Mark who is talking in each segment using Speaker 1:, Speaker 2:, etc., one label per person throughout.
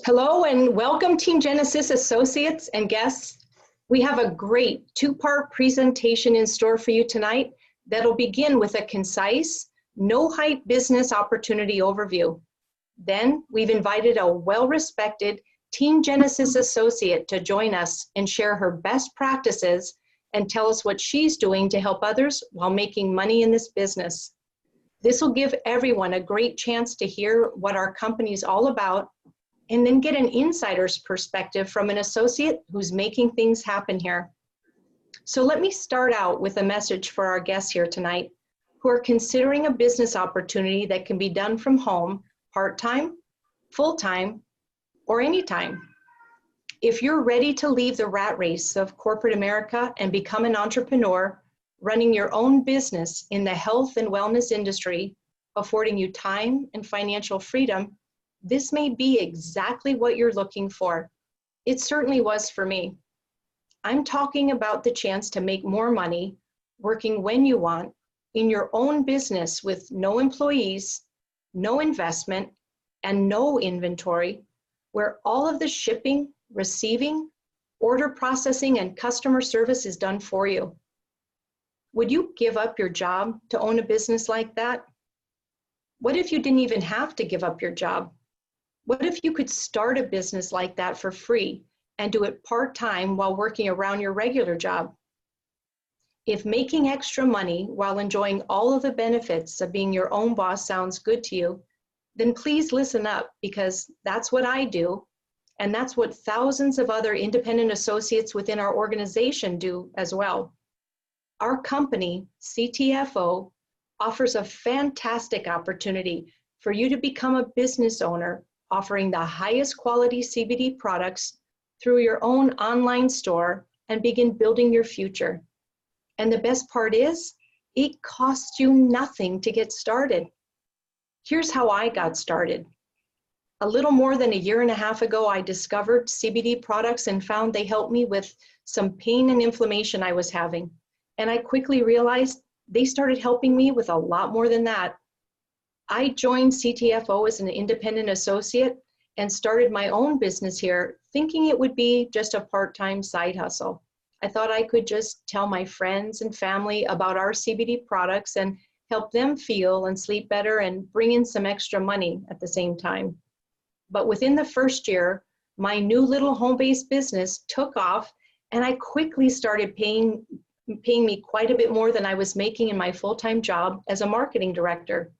Speaker 1: Hello and welcome Team Genesis associates and guests. We have a great two-part presentation in store for you tonight that'll begin with a concise, no-hype business opportunity overview. Then we've invited a well-respected Team Genesis associate to join us and share her best practices and tell us what she's doing to help others while making money in this business. This will give everyone a great chance to hear what our company is all about and then get an insider's perspective from an associate who's making things happen here. So let me start out with a message for our guests here tonight who are considering a business opportunity that can be done from home, part-time, full-time, or anytime. If you're ready to leave the rat race of corporate America and become an entrepreneur, running your own business in the health and wellness industry, affording you time and financial freedom, this may be exactly what you're looking for. It certainly was for me. I'm talking about the chance to make more money, working when you want, in your own business with no employees, no investment, and no inventory, where all of the shipping, receiving, order processing, and customer service is done for you. Would you give up your job to own a business like that? What if you didn't even have to give up your job? What if you could start a business like that for free and do it part-time while working around your regular job? If making extra money while enjoying all of the benefits of being your own boss sounds good to you, then please listen up, because that's what I do, and that's what thousands of other independent associates within our organization do as well. Our company, CTFO, offers a fantastic opportunity for you to become a business owner, offering the highest quality CBD products through your own online store and begin building your future. And the best part is, it costs you nothing to get started. Here's how I got started. A little more than a year and a half ago, I discovered CBD products and found they helped me with some pain and inflammation I was having. And I quickly realized they started helping me with a lot more than that. I joined CTFO as an independent associate and started my own business here, thinking it would be just a part-time side hustle. I thought I could just tell my friends and family about our CBD products and help them feel and sleep better and bring in some extra money at the same time. But within the first year, my new little home-based business took off, and I quickly started paying me quite a bit more than I was making in my full-time job as a marketing director.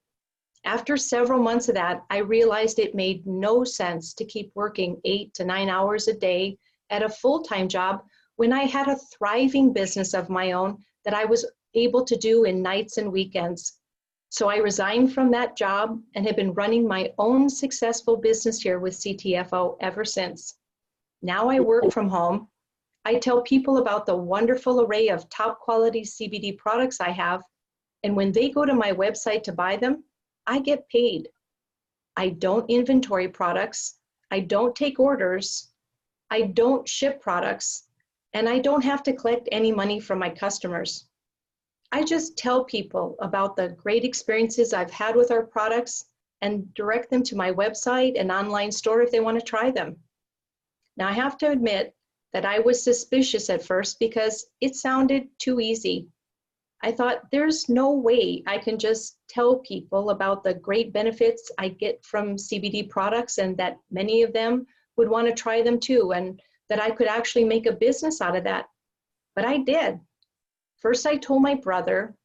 Speaker 1: After several months of that, I realized it made no sense to keep working 8 to 9 hours a day at a full-time job when I had a thriving business of my own that I was able to do in nights and weekends. So I resigned from that job and have been running my own successful business here with CTFO ever since. Now I work from home. I tell people about the wonderful array of top quality CBD products I have, and when they go to my website to buy them, I get paid. I don't inventory products, I don't take orders, I don't ship products, and I don't have to collect any money from my customers. I just tell people about the great experiences I've had with our products and direct them to my website and online store if they want to try them. Now, I have to admit that I was suspicious at first because it sounded too easy. I thought, there's no way I can just tell people about the great benefits I get from CBD products and that many of them would want to try them too, and that I could actually make a business out of that. But I did. First, I told my brother,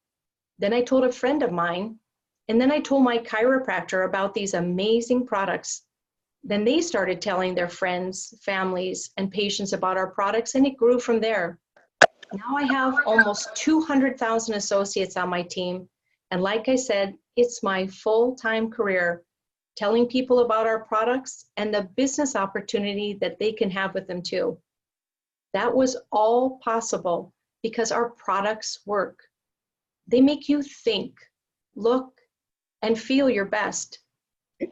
Speaker 1: then I told a friend of mine, and then I told my chiropractor about these amazing products. Then they started telling their friends, families, and patients about our products, and it grew from there. Now I have almost 200,000 associates on my team, and like I said, it's my full-time career, telling people about our products and the business opportunity that they can have with them too. That was all possible because our products work. They make you think, look, and feel your best.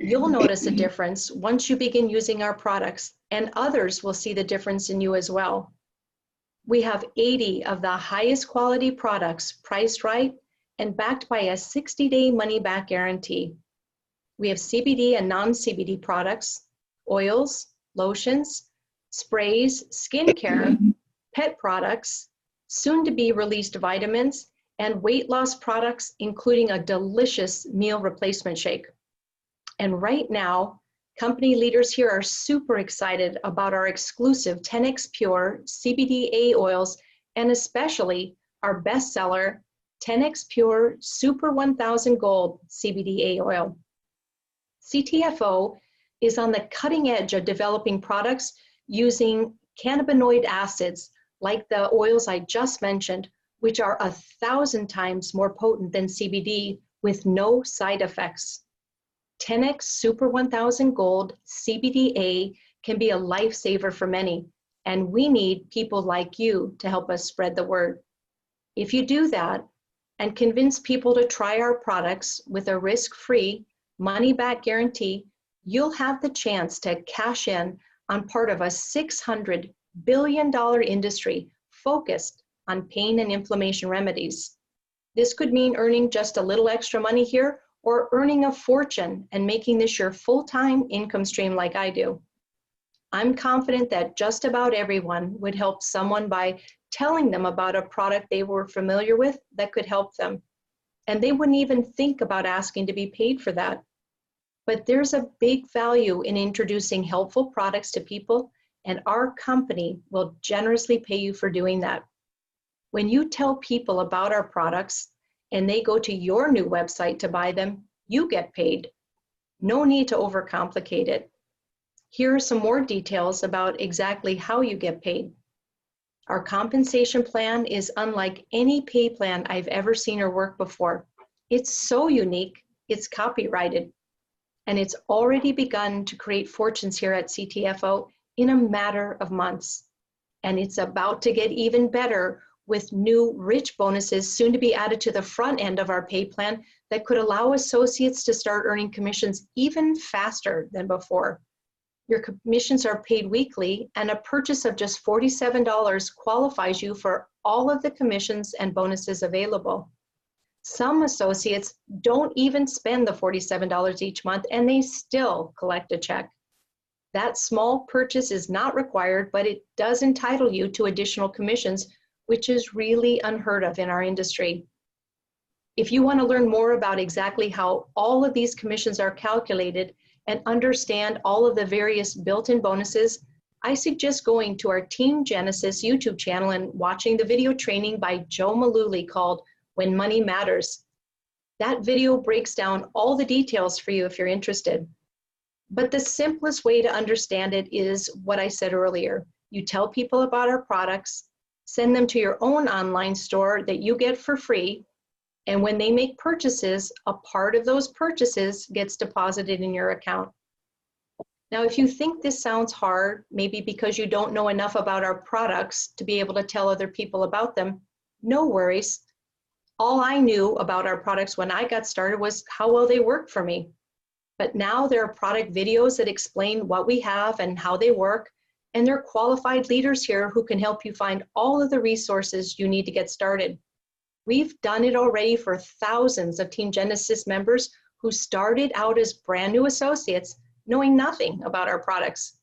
Speaker 1: You'll notice a difference once you begin using our products, and others will see the difference in you as well. We have 80 of the highest quality products priced right and backed by a 60-day money-back guarantee. We have CBD and non-CBD products, oils, lotions, sprays, skincare, pet products, soon to be released vitamins, and weight loss products, including a delicious meal replacement shake. And right now, company leaders here are super excited about our exclusive 10X Pure CBDA oils, and especially our bestseller 10X Pure Super 1000 Gold CBDA oil. CTFO is on the cutting edge of developing products using cannabinoid acids like the oils I just mentioned, which are 1,000 times more potent than CBD with no side effects. 10X Super 1000 Gold CBDA can be a lifesaver for many, and we need people like you to help us spread the word. If you do that and convince people to try our products with a risk-free, money-back guarantee, you'll have the chance to cash in on part of a $600 billion industry focused on pain and inflammation remedies. This could mean earning just a little extra money here, or earning a fortune and making this your full-time income stream like I do. I'm confident that just about everyone would help someone by telling them about a product they were familiar with that could help them. And they wouldn't even think about asking to be paid for that. But there's a big value in introducing helpful products to people, and our company will generously pay you for doing that. When you tell people about our products, and they go to your new website to buy them, you get paid. No need to overcomplicate it. Here are some more details about exactly how you get paid. Our compensation plan is unlike any pay plan I've ever seen or worked before. It's so unique, it's copyrighted, and it's already begun to create fortunes here at CTFO in a matter of months. And it's about to get even better with new rich bonuses soon to be added to the front end of our pay plan that could allow associates to start earning commissions even faster than before. Your commissions are paid weekly, and a purchase of just $47 qualifies you for all of the commissions and bonuses available. Some associates don't even spend the $47 each month, and they still collect a check. That small purchase is not required, but it does entitle you to additional commissions, which is really unheard of in our industry. If you want to learn more about exactly how all of these commissions are calculated and understand all of the various built-in bonuses, I suggest going to our Team Genesis YouTube channel and watching the video training by Joe Malooly called When Money Matters. That video breaks down all the details for you if you're interested. But the simplest way to understand it is what I said earlier. You tell people about our products, send them to your own online store that you get for free, and when they make purchases, a part of those purchases gets deposited in your account. Now, if you think this sounds hard, maybe because you don't know enough about our products to be able to tell other people about them, no worries. All I knew about our products when I got started was how well they worked for me. But now there are product videos that explain what we have and how they work, and there are qualified leaders here who can help you find all of the resources you need to get started. We've done it already for thousands of Team Genesis members who started out as brand new associates knowing nothing about our products.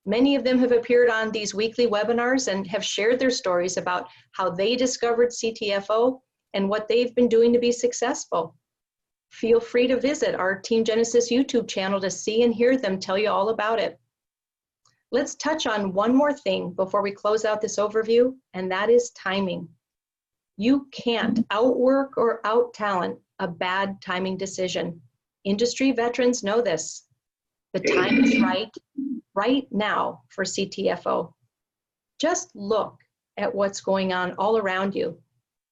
Speaker 1: Many of them have appeared on these weekly webinars and have shared their stories about how they discovered CTFO and what they've been doing to be successful. Feel free to visit our Team Genesis YouTube channel to see and hear them tell you all about it. Let's touch on one more thing before we close out this overview, and that is timing. You can't outwork or out-talent a bad timing decision. Industry veterans know this. The time is right now for CTFO. Just look at what's going on all around you.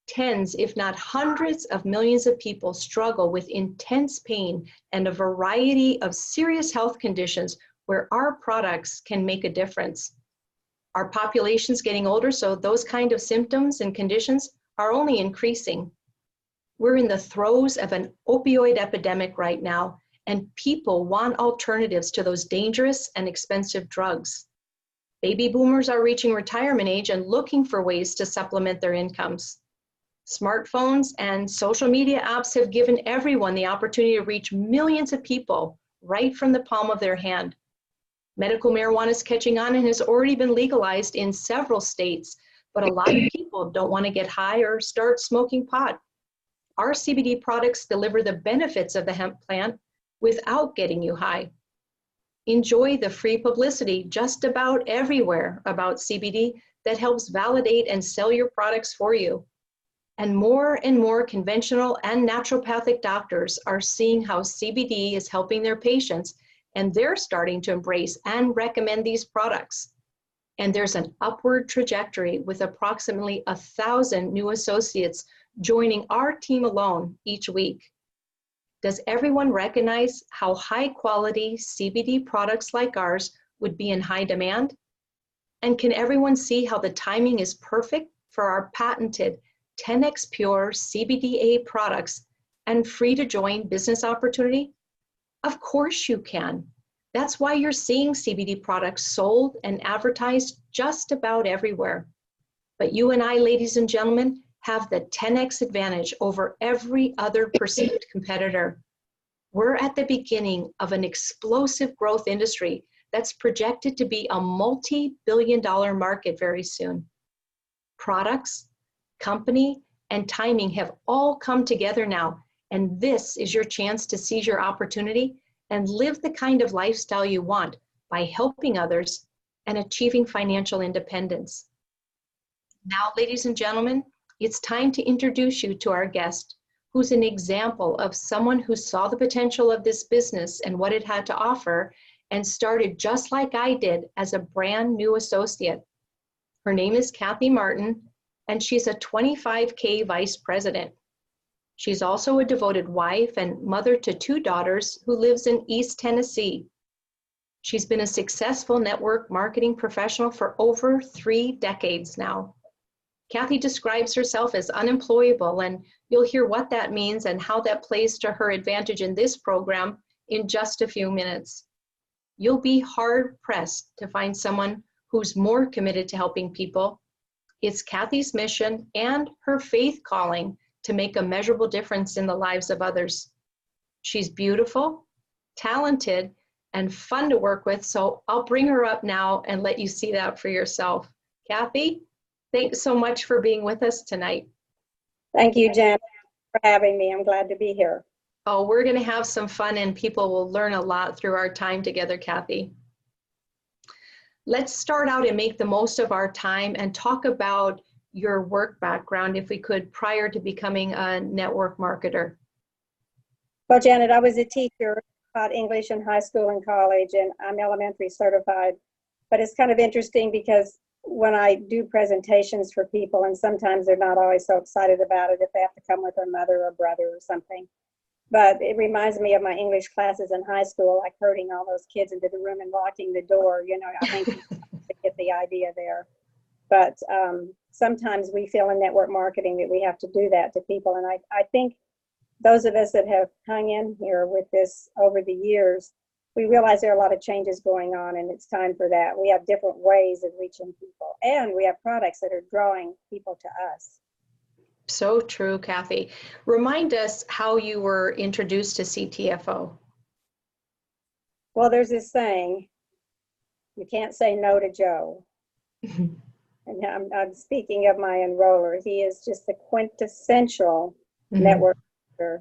Speaker 1: Tens, if not hundreds of millions of people struggle with intense pain and a variety of serious health conditions where our products can make a difference. Our population's getting older, so those kind of symptoms and conditions are only increasing. We're in the throes of an opioid epidemic right now, and people want alternatives to those dangerous and expensive drugs. Baby boomers are reaching retirement age and looking for ways to supplement their incomes. Smartphones and social media apps have given everyone the opportunity to reach millions of people right from the palm of their hand. Medical marijuana is catching on and has already been legalized in several states, but a lot of people don't want to get high or start smoking pot. Our CBD products deliver the benefits of the hemp plant without getting you high. Enjoy the free publicity just about everywhere about CBD that helps validate and sell your products for you. And more conventional and naturopathic doctors are seeing how CBD is helping their patients, and they're starting to embrace and recommend these products. And there's an upward trajectory with approximately 1,000 new associates joining our team alone each week. Does everyone recognize how high quality CBD products like ours would be in high demand? And can everyone see how the timing is perfect for our patented 10x Pure CBDA products and free to join business opportunity? Of course you can. That's why you're seeing CBD products sold and advertised just about everywhere. But you and I, ladies and gentlemen, have the 10x advantage over every other perceived competitor. We're at the beginning of an explosive growth industry that's projected to be a multi-billion-dollar market very soon. Products, company, and timing have all come together now, and this is your chance to seize your opportunity and live the kind of lifestyle you want by helping others and achieving financial independence. Now, ladies and gentlemen, it's time to introduce you to our guest, who's an example of someone who saw the potential of this business and what it had to offer and started just like I did as a brand new associate. Her name is Kathy Martin, and she's a 25K vice president. She's also a devoted wife and mother to 2 daughters who lives in East Tennessee. She's been a successful network marketing professional for over 3 decades now. Kathy describes herself as unemployable, and you'll hear what that means and how that plays to her advantage in this program in just a few minutes. You'll be hard-pressed to find someone who's more committed to helping people. It's Kathy's mission and her faith calling to make a measurable difference in the lives of others. She's beautiful, talented, and fun to work with, so I'll bring her up now and let you see that for yourself. Kathy, thanks so much for being with us tonight.
Speaker 2: Thank you, Jen, for having me. I'm glad to be here.
Speaker 1: Oh, we're going to have some fun and people will learn a lot through our time together, Kathy. Let's start out and make the most of our time and talk about your work background, if we could, prior to becoming a network marketer.
Speaker 2: Well, Janet, I was a teacher, taught English in high school and college, and I'm elementary certified. But it's kind of interesting because when I do presentations for people, and sometimes they're not always so excited about it if they have to come with their mother or brother or something. But it reminds me of my English classes in high school, like herding all those kids into the room and locking the door. You know, I think you get the idea there. But sometimes we feel in network marketing that we have to do that to people. And I think those of us that have hung in here with this over the years, we realize there are a lot of changes going on, and it's time for that. We have different ways of reaching people, and we have products that are drawing people to us.
Speaker 1: So true, Kathy. Remind us how you were introduced to CTFO.
Speaker 2: Well, there's this saying, you can't say no to Joe. And I'm speaking of my enroller. He is just the quintessential network marketer.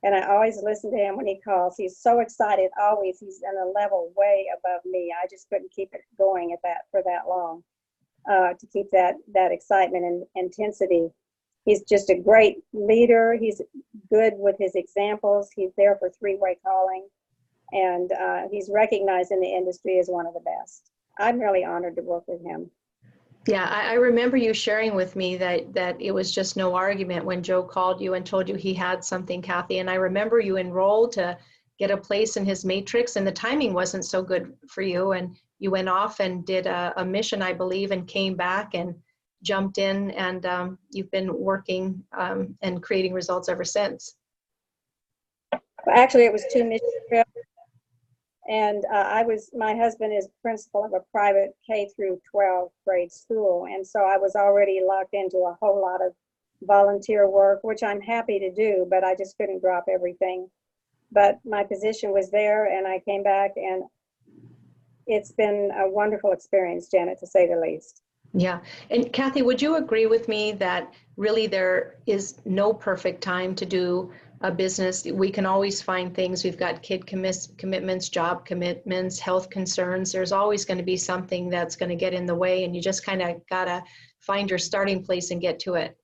Speaker 2: And I always listen to him when he calls. He's so excited always. He's in a level way above me. I just couldn't keep it going for that long, to keep that excitement and intensity. He's just a great leader. He's good with his examples. He's there for 3-way calling. And he's recognized in the industry as one of the best. I'm really honored to work with him.
Speaker 1: Yeah, I remember you sharing with me that it was just no argument when Joe called you and told you he had something, Kathy. And I remember you enrolled to get a place in his matrix, and the timing wasn't so good for you. And you went off and did a mission, I believe, and came back and jumped in, and you've been working and creating results ever since.
Speaker 2: Well, actually, it was 2 mission trips. And my husband is principal of a private K through 12 grade school. And so I was already locked into a whole lot of volunteer work, which I'm happy to do, but I just couldn't drop everything. But my position was there, and I came back, and it's been a wonderful experience, Janet, to say the least.
Speaker 1: Yeah. And Kathy, would you agree with me that really there is no perfect time to do a business? We can always find things. We've got kid commitments, job commitments, health concerns. There's always going to be something that's going to get in the way, and you just kind of got to find your starting place and get to it.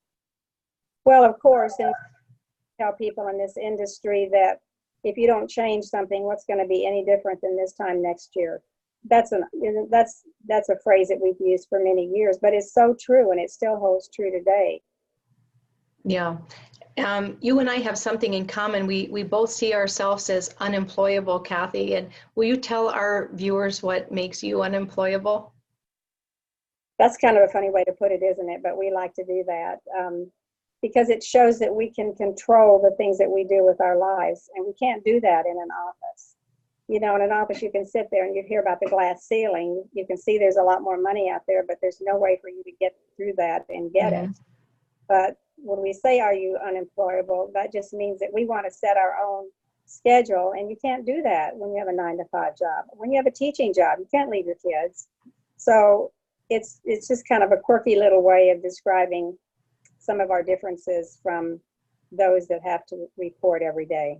Speaker 2: Well, of course, and I tell people in this industry that if you don't change something, what's going to be any different than this time next year? That's a phrase that we've used for many years, but it's so true, and it still holds true today.
Speaker 1: Yeah. You and I have something in common. We both see ourselves as unemployable, Kathy. And will you tell our viewers what makes you unemployable?
Speaker 2: That's kind of a funny way to put it, isn't it? But we like to do that because it shows that we can control the things that we do with our lives, and we can't do that in an office. You know, in an office, you can sit there and you hear about the glass ceiling. You can see there's a lot more money out there, but there's no way for you to get through that and get it. But when we say, are you unemployable, that just means that we want to set our own schedule, and you can't do that when you have a 9-to-5 job. When you have a teaching job, you can't leave your kids. So it's just kind of a quirky little way of describing some of our differences from those that have to report every day.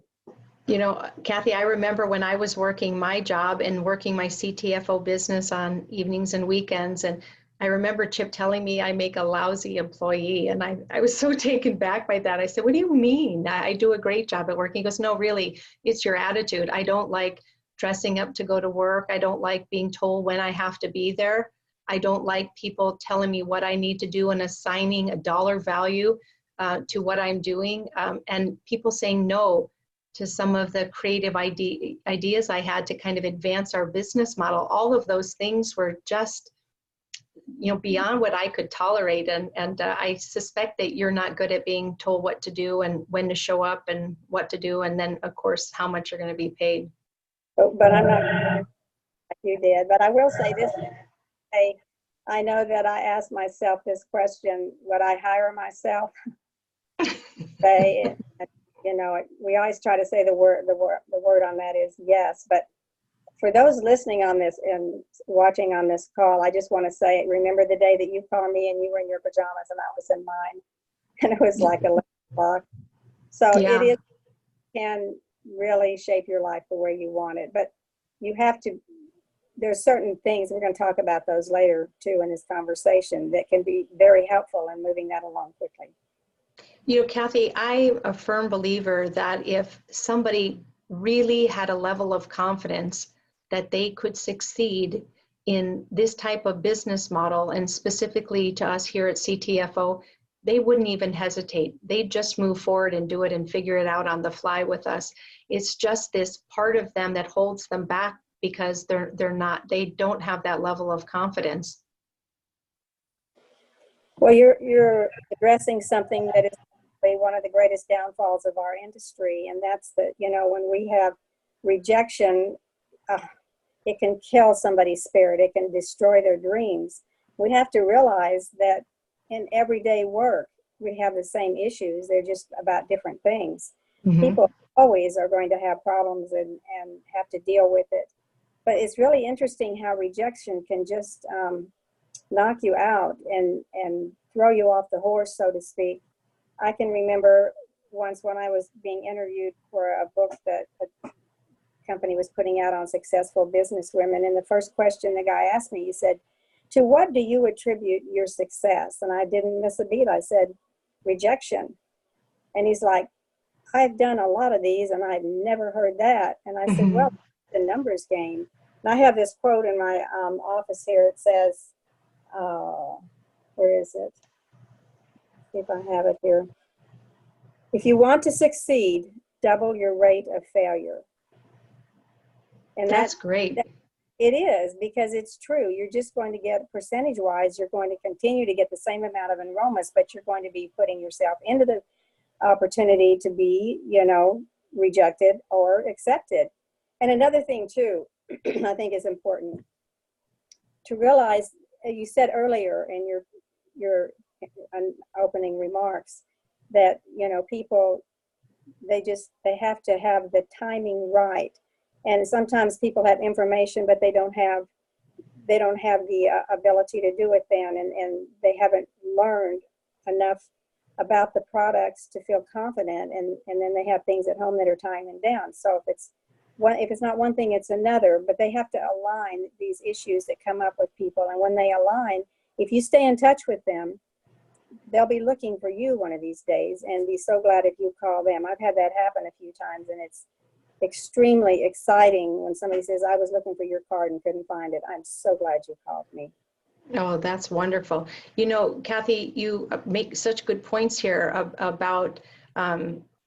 Speaker 1: You know, Kathy, I remember when I was working my job and working my CTFO business on evenings and weekends, and I remember Chip telling me I make a lousy employee, and I was so taken back by that. I said, what do you mean? I do a great job at work. He goes, no, really, it's your attitude. I don't like dressing up to go to work. I don't like being told when I have to be there. I don't like people telling me what I need to do and assigning a dollar value to what I'm doing, and people saying no to some of the creative ideas I had to kind of advance our business model. All of those things were just, you know, beyond what I could tolerate. And I suspect that you're not good at being told what to do and when to show up and what to do. And then, of course, how much you're going to be paid.
Speaker 2: But I'm not like you did. But I will say this. I know that I asked myself this question, would I hire myself? You know, we always try to say the word on that is yes. But for those listening on this and watching on this call, I just want to say, remember the day that you called me and you were in your pajamas and I was in mine, and it was like 11 o'clock. So it can really shape your life the way you want it. But you have to, there's certain things, we're going to talk about those later too in this conversation, that can be very helpful in moving that along quickly.
Speaker 1: You know, Kathy, I'm a firm believer that if somebody really had a level of confidence that they could succeed in this type of business model, and specifically to us here at CTFO, they wouldn't even hesitate. They'd just move forward and do it and figure it out on the fly with us. It's just this part of them that holds them back because they don't have that level of confidence.
Speaker 2: Well, you're addressing something that is one of the greatest downfalls of our industry, and that's that, you know, when we have rejection, it can kill somebody's spirit. It can destroy their dreams. We have to realize that in everyday work, we have the same issues. They're just about different things. Mm-hmm. People always are going to have problems and have to deal with it. But it's really interesting how rejection can just knock you out and throw you off the horse, so to speak. I can remember once when I was being interviewed for a book that a company was putting out on successful business women, and the first question the guy asked me, he said, to what do you attribute your success? And I didn't miss a beat. I said, rejection. And he's like, I've done a lot of these and I've never heard that. And I said, well, it's a numbers game. And I have this quote in my office here. It says, where is it? See if I have it here. If you want to succeed, double your rate of failure. And
Speaker 1: that's great.
Speaker 2: It is, because it's true. You're just going to get, percentage-wise, you're going to continue to get the same amount of enrollments, but you're going to be putting yourself into the opportunity to be, you know, rejected or accepted. And another thing, too, I think is important to realize, you said earlier in your opening remarks that, you know, people, they have to have the timing right. And sometimes people have information, but they don't have the ability to do it then, and they haven't learned enough about the products to feel confident, and then they have things at home that are tying them down. So if it's not one thing, it's another, but they have to align these issues that come up with people. And when they align, if you stay in touch with them, they'll be looking for you one of these days and be so glad if you call them. I've had that happen a few times, and it's extremely exciting when somebody says, I was looking for your card and couldn't find it. I'm so glad you called me.
Speaker 1: Oh, that's wonderful. You know, Kathy, you make such good points here about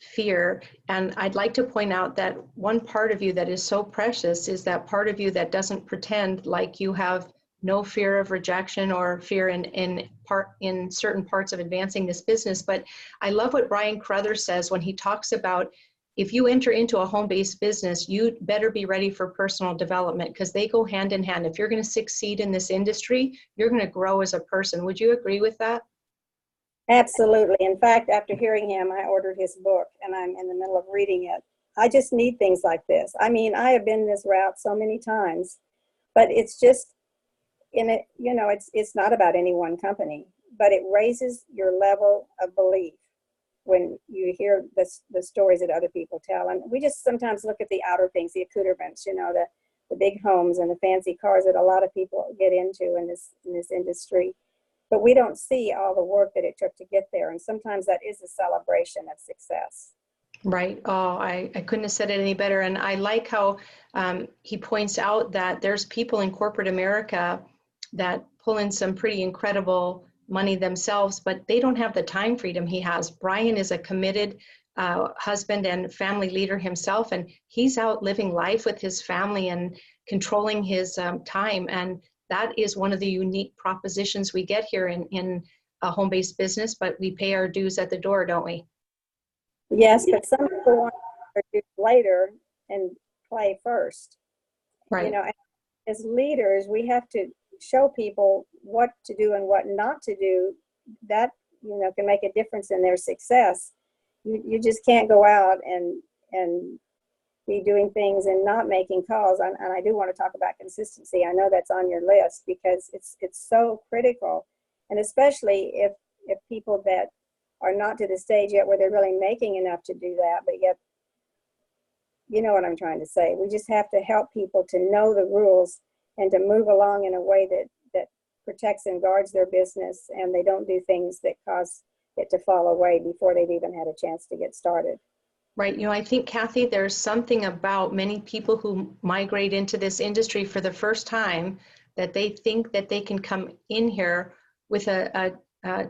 Speaker 1: fear. And I'd like to point out that one part of you that is so precious is that part of you that doesn't pretend like you have no fear of rejection or fear in certain parts of advancing this business. But I love what Brian Crothers says when he talks about, if you enter into a home-based business, you better be ready for personal development, because they go hand in hand. If you're going to succeed in this industry, you're going to grow as a person. Would you agree with that?
Speaker 2: Absolutely. In fact, after hearing him, I ordered his book, and I'm in the middle of reading it. I just need things like this. I mean, I have been this route so many times, but it's just in it, you know, it's not about any one company, but it raises your level of belief when you hear the stories that other people tell. And we just sometimes look at the outer things, the accoutrements, you know, the big homes and the fancy cars that a lot of people get into in this industry. But we don't see all the work that it took to get there. And sometimes that is a celebration of success.
Speaker 1: Right. Oh, I couldn't have said it any better. And I like how he points out that there's people in corporate America that pull in some pretty incredible money themselves, but they don't have the time freedom he has. Brian is a committed husband and family leader himself, and he's out living life with his family and controlling his time. And that is one of the unique propositions we get here in a home-based business, but we pay our dues at the door, don't we?
Speaker 2: Yes, but some people want to do later and play first.
Speaker 1: Right.
Speaker 2: You know, as leaders, we have to show people what to do and what not to do. That, you know, can make a difference in their success. You just can't go out and be doing things and not making calls. And I do want to talk about consistency. I know that's on your list because it's so critical, and especially if people that are not to the stage yet where they're really making enough to do that, but yet, you know what I'm trying to say. We just have to help people to know the rules and to move along in a way that protects and guards their business, and they don't do things that cause it to fall away before they've even had a chance to get started.
Speaker 1: Right. You know, I think, Kathy, there's something about many people who migrate into this industry for the first time that they think that they can come in here with a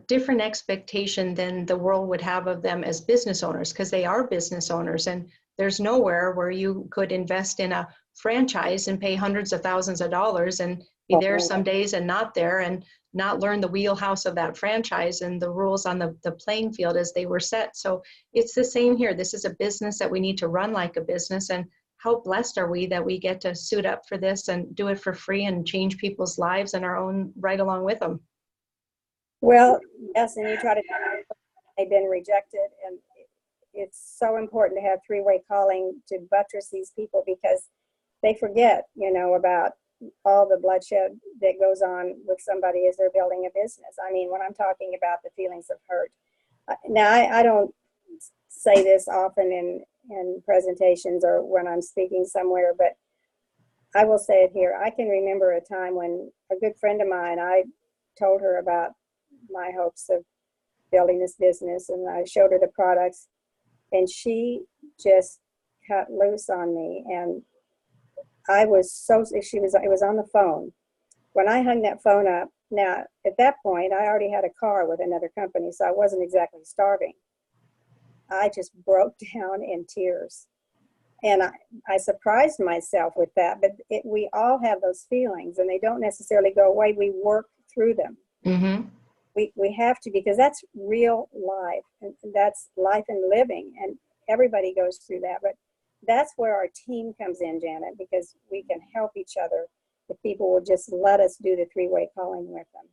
Speaker 1: different expectation than the world would have of them as business owners, because they are business owners, and there's nowhere where you could invest in a franchise and pay hundreds of thousands of dollars and be there some days and not there, and not learn the wheelhouse of that franchise and the rules on the playing field as they were set. So it's the same here. This is a business that we need to run like a business, and how blessed are we that we get to suit up for this and do it for free and change people's lives and our own right along with them.
Speaker 2: Well, yes, and you try to, they've been rejected, and it's so important to have three-way calling to buttress these people, because they forget, you know, about all the bloodshed that goes on with somebody as they're building a business. I mean, when I'm talking about the feelings of hurt. Now, I don't say this often in presentations or when I'm speaking somewhere, but I will say it here. I can remember a time when a good friend of mine, I told her about my hopes of building this business, and I showed her the products, and she just cut loose on me. And I was it was on the phone. When I hung that phone up, now at that point, I already had a car with another company, so I wasn't exactly starving. I just broke down in tears. And I surprised myself with that, but we all have those feelings, and they don't necessarily go away. We work through them.
Speaker 1: Mm-hmm.
Speaker 2: We have to, because that's real life, and that's life and living, and everybody goes through that. But that's where our team comes in, Janet, because we can help each other if people will just let us do the three-way calling with them.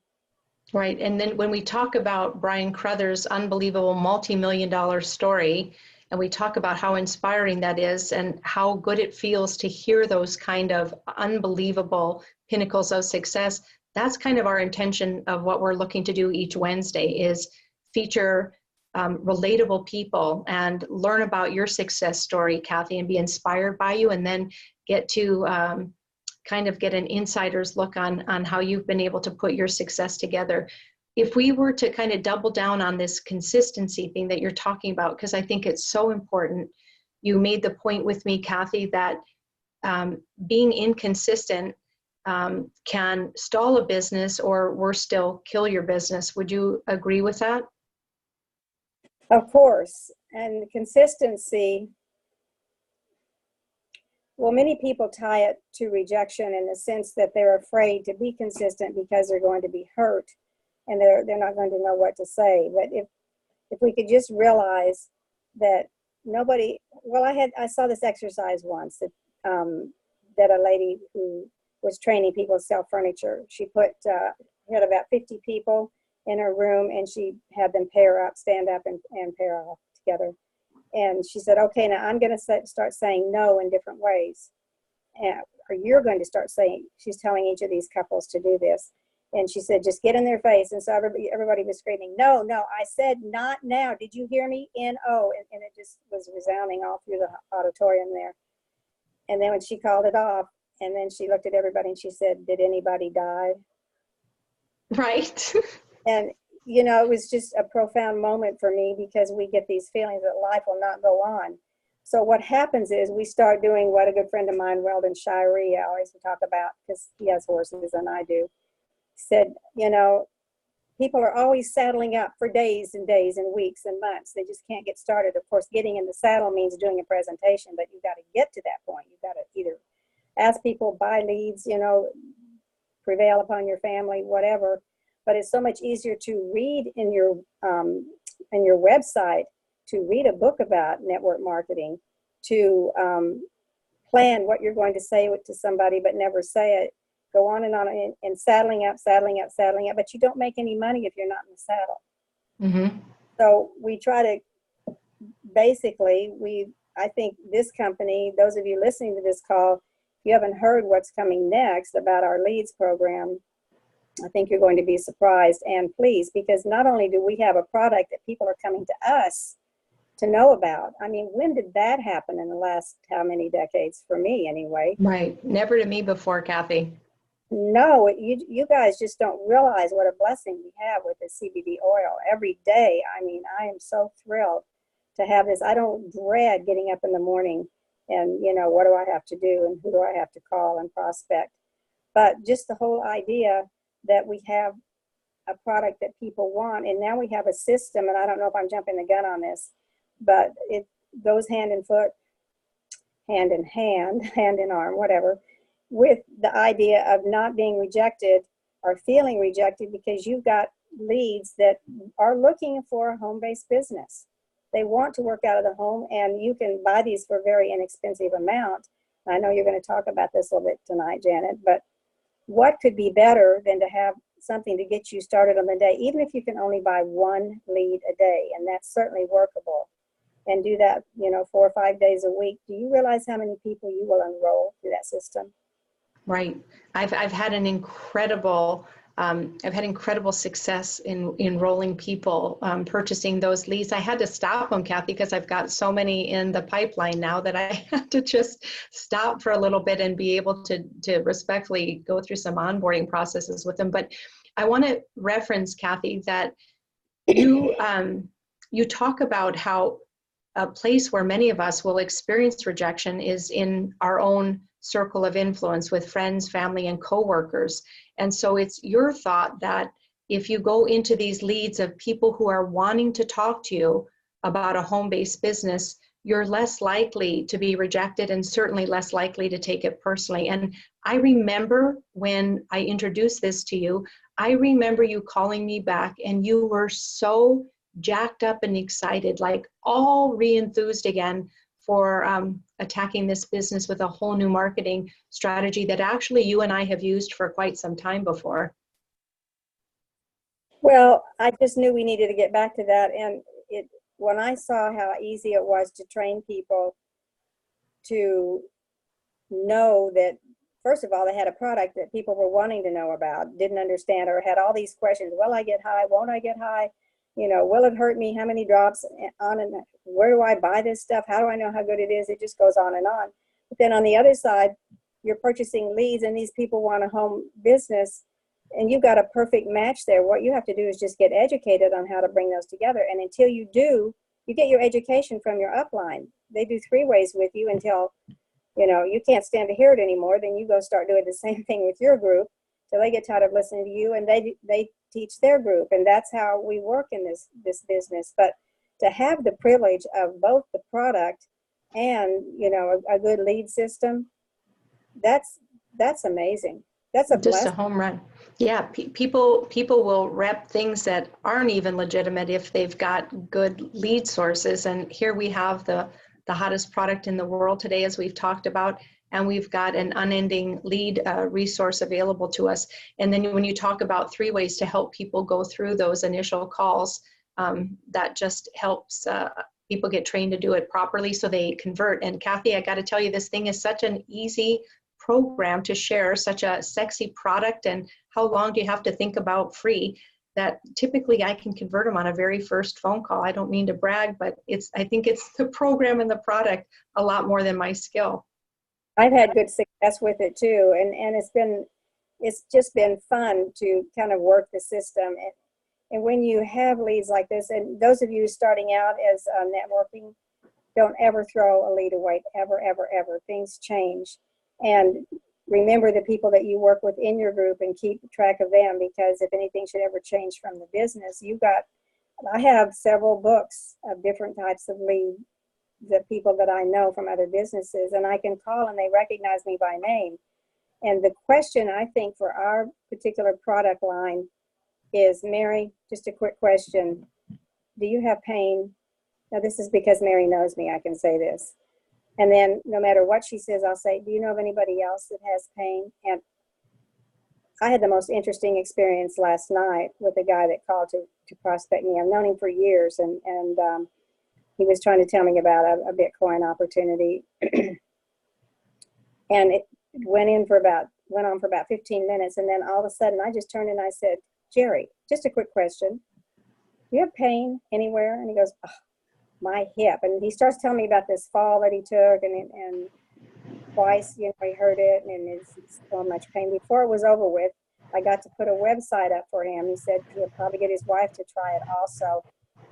Speaker 1: Right. And then when we talk about Brian Crothers' unbelievable multi-million-dollar story, and we talk about how inspiring that is and how good it feels to hear those kind of unbelievable pinnacles of success. That's kind of our intention of what we're looking to do each Wednesday, is feature relatable people and learn about your success story, Kathy, and be inspired by you, and then get to kind of get an insider's look on how you've been able to put your success together. If we were to kind of double down on this consistency thing that you're talking about, because I think it's so important, you made the point with me, Kathy, that being inconsistent can stall a business, or worse still, kill your business. Would you agree with that?
Speaker 2: Of course. And consistency, well, many people tie it to rejection in the sense that they're afraid to be consistent because they're going to be hurt and they're not going to know what to say. But if we could just realize that nobody, well, I saw this exercise once that that a lady who was training people to sell furniture, she had about 50 people in her room, and she had them pair up, stand up and pair off together. And she said, okay, now I'm going to start saying no in different ways. Or you're going to start saying, she's telling each of these couples to do this. And she said, just get in their face. And so everybody was screaming, no, I said not now. Did you hear me? N-O. And it just was resounding all through the auditorium there. And then when she called it off, and then she looked at everybody and she said, did anybody die?
Speaker 1: Right.
Speaker 2: And, you know, it was just a profound moment for me, because we get these feelings that life will not go on. So what happens is we start doing what a good friend of mine, Weldon Shirey, I always talk about, because he has horses and I do, said, you know, people are always saddling up for days and days and weeks and months. They just can't get started. Of course, getting in the saddle means doing a presentation, but you've got to get to that point. You've got to either ask people, buy leads, you know, prevail upon your family, whatever. But it's so much easier to read in your website, to read a book about network marketing, to plan what you're going to say to somebody but never say it, go on and saddling up, but you don't make any money if you're not in the saddle. Mm-hmm. So we try to, basically, I think this company, those of you listening to this call, if you haven't heard what's coming next about our leads program, I think you're going to be surprised and pleased, because not only do we have a product that people are coming to us to know about. I mean, when did that happen in the last how many decades? For me, anyway.
Speaker 1: Right. Never to me before, Kathy.
Speaker 2: No, you guys just don't realize what a blessing we have with the CBD oil every day. I mean, I am so thrilled to have this. I don't dread getting up in the morning and, you know, what do I have to do and who do I have to call and prospect. But just the whole idea that we have a product that people want, and now we have a system, and I don't know if I'm jumping the gun on this, but it goes hand in foot, hand in hand, hand in arm, whatever, with the idea of not being rejected or feeling rejected, because you've got leads that are looking for a home-based business. They want to work out of the home, and you can buy these for a very inexpensive amount. I know you're going to talk about this a little bit tonight, Janet, but what could be better than to have something to get you started on the day, even if you can only buy one lead a day, and that's certainly workable, and do that, you know, 4 or 5 days a week. Do you realize how many people you will enroll through that system?
Speaker 1: Right. I've had an incredible success in enrolling people, purchasing those leads. I had to stop them, Kathy, because I've got so many in the pipeline now that I had to just stop for a little bit and be able to respectfully go through some onboarding processes with them. But I want to reference, Kathy, that you talk about how a place where many of us will experience rejection is in our own circle of influence with friends, family, and coworkers. And so it's your thought that if you go into these leads of people who are wanting to talk to you about a home-based business, you're less likely to be rejected and certainly less likely to take it personally. And I remember when I introduced this to you, I remember you calling me back and you were so jacked up and excited, like all re-enthused again for attacking this business with a whole new marketing strategy that actually you and I have used for quite some time before.
Speaker 2: Well, I just knew we needed to get back to that, and when I saw how easy it was to train people to know that, first of all, they had a product that people were wanting to know about, didn't understand, or had all these questions. Will I get high? Won't I get high? Will it hurt me? How many drops on and where do I buy this stuff? How do I know how good it is? It just goes on and on. But then on the other side, you're purchasing leads and these people want a home business and you've got a perfect match there. What you have to do is just get educated on how to bring those together. And until you do, you get your education from your upline. They do 3 ways with you until, you can't stand to hear it anymore. Then you go start doing the same thing with your group till they get tired of listening to you and they teach their group. And that's how we work in this business. But to have the privilege of both the product and, a good lead system, that's amazing. That's a
Speaker 1: Just
Speaker 2: blessing.
Speaker 1: a home run. Yeah, people will rep things that aren't even legitimate if they've got good lead sources. And here we have the hottest product in the world today, as we've talked about, and we've got an unending lead resource available to us. And then when you talk about 3 ways to help people go through those initial calls, that just helps people get trained to do it properly so they convert. And Kathy, I got to tell you, this thing is such an easy program to share, such a sexy product, and how long do you have to think about free, that typically I can convert them on a very first phone call. I don't mean to brag, but I think it's the program and the product a lot more than my skill.
Speaker 2: I've had good success with it too, and it's just been fun to kind of work the system. And when you have leads like this, and those of you starting out as networking, don't ever throw a lead away, ever, ever, ever. Things change. And remember the people that you work with in your group and keep track of them, because if anything should ever change from the business, I have several books of different types of lead, the people that I know from other businesses, and I can call and they recognize me by name. And the question I think for our particular product line is, Mary, just a quick question. Do you have pain? Now this is because Mary knows me, I can say this. And then no matter what she says, I'll say, do you know of anybody else that has pain? And I had the most interesting experience last night with a guy that called to prospect me. I've known him for years, and he was trying to tell me about a Bitcoin opportunity. And it went on for about 15 minutes. And then all of a sudden I just turned and I said, Jerry, just a quick question. Do you have pain anywhere? And he goes, oh, my hip. And he starts telling me about this fall that he took, and twice, he hurt it, and it's so much pain. Before it was over with, I got to put a website up for him. He said he'll probably get his wife to try it also.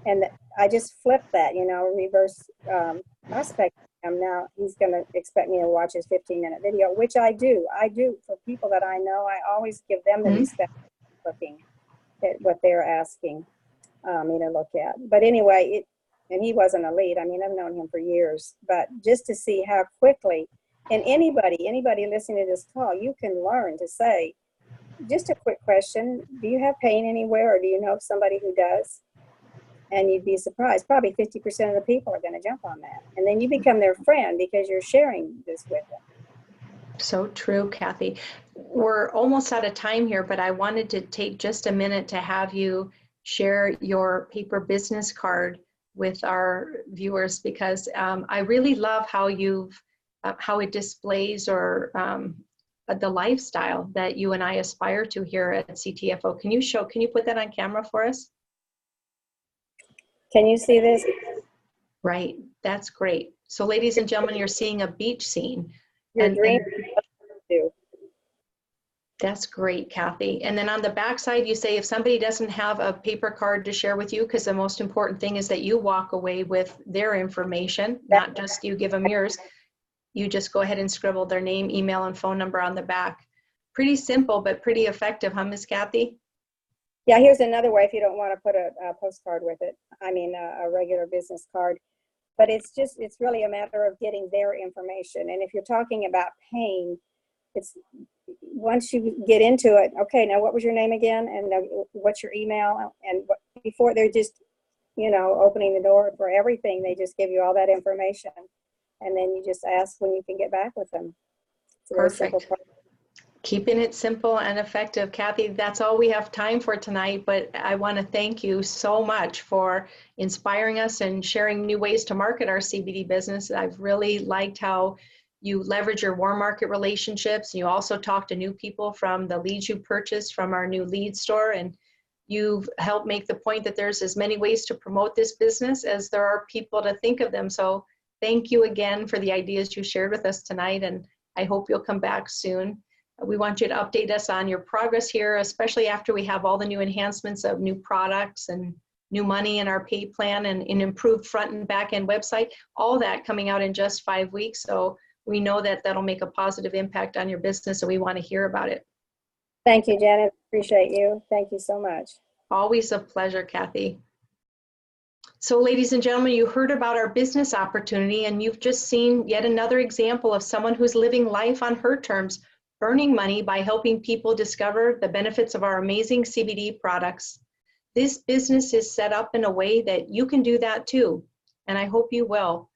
Speaker 2: And I just flipped that, reverse prospect him. Now he's going to expect me to watch his 15-minute video, which I do. For people that I know, I always give them the respect of looking at what they're asking me to look at. But anyway, and he wasn't a lead. I mean, I've known him for years, but just to see how quickly, and anybody listening to this call, you can learn to say, just a quick question, do you have pain anywhere, or do you know of somebody who does? And you'd be surprised. Probably 50% of the people are going to jump on that. And then you become their friend because you're sharing this with them.
Speaker 1: So true, Kathy. We're almost out of time here, but I wanted to take just a minute to have you share your paper business card with our viewers, because I really love how how it displays or the lifestyle that you and I aspire to here at CTFO. Can you put that on camera for us?
Speaker 2: Can you see this?
Speaker 1: Right, that's great. So ladies and gentlemen, you're seeing a beach scene.
Speaker 2: Your dream.
Speaker 1: That's great, Kathy. And then on the back side, you say if somebody doesn't have a paper card to share with you, because the most important thing is that you walk away with their information, not just you give them yours. You just go ahead and scribble their name, email, and phone number on the back. Pretty simple, but pretty effective, huh, Miss Kathy?
Speaker 2: Yeah, here's another way if you don't want to put a postcard with it. I mean, a regular business card. But it's really a matter of getting their information. And if you're talking about pain, it's once you get into it, okay, now what was your name again? And what's your email? And before they're just, opening the door for everything, they just give you all that information. And then you just ask when you can get back with them. It's a very simple process.
Speaker 1: Keeping it simple and effective. Kathy, that's all we have time for tonight, but I want to thank you so much for inspiring us and sharing new ways to market our CBD business. I've really liked how you leverage your warm market relationships. You also talk to new people from the leads you purchased from our new lead store, and you've helped make the point that there's as many ways to promote this business as there are people to think of them. So thank you again for the ideas you shared with us tonight, and I hope you'll come back soon. We want you to update us on your progress here, especially after we have all the new enhancements of new products and new money in our pay plan and an improved front and back end website, all that coming out in just 5 weeks. So we know that that'll make a positive impact on your business, and we want to hear about it.
Speaker 2: Thank you, Janet. Appreciate you. Thank you so much.
Speaker 1: Always a pleasure, Kathy. So ladies and gentlemen, you heard about our business opportunity, and you've just seen yet another example of someone who's living life on her terms, earning money by helping people discover the benefits of our amazing CBD products. This business is set up in a way that you can do that too, and I hope you will.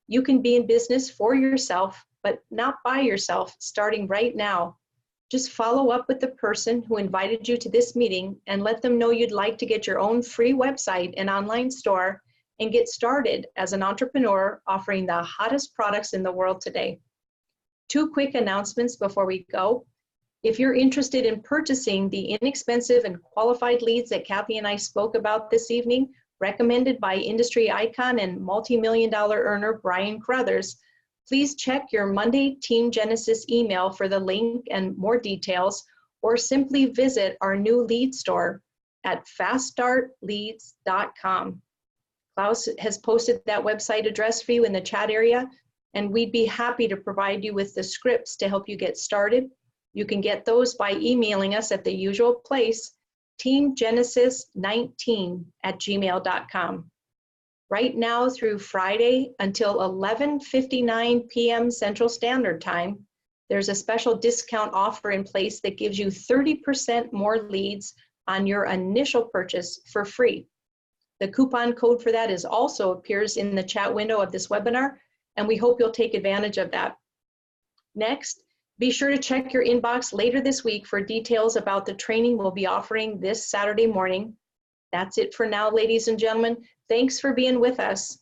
Speaker 1: You can be in business for yourself, but not by yourself, starting right now. Just follow up with the person who invited you to this meeting and let them know you'd like to get your own free website and online store and get started as an entrepreneur offering the hottest products in the world today. 2 quick announcements before we go. If you're interested in purchasing the inexpensive and qualified leads that Kathy and I spoke about this evening, recommended by industry icon and multi-million-dollar earner Brian Crothers, please check your Monday Team Genesis email for the link and more details, or simply visit our new lead store at faststartleads.com. Klaus has posted that website address for you in the chat area, and we'd be happy to provide you with the scripts to help you get started. You can get those by emailing us at the usual place, teamgenesis19@gmail.com. Right now through Friday until 11:59 p.m. Central Standard Time, there's a special discount offer in place that gives you 30% more leads on your initial purchase for free. The coupon code for that also appears in the chat window of this webinar, and we hope you'll take advantage of that. Next, be sure to check your inbox later this week for details about the training we'll be offering this Saturday morning. That's it for now, ladies and gentlemen. Thanks for being with us.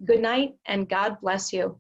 Speaker 1: Good night, and God bless you.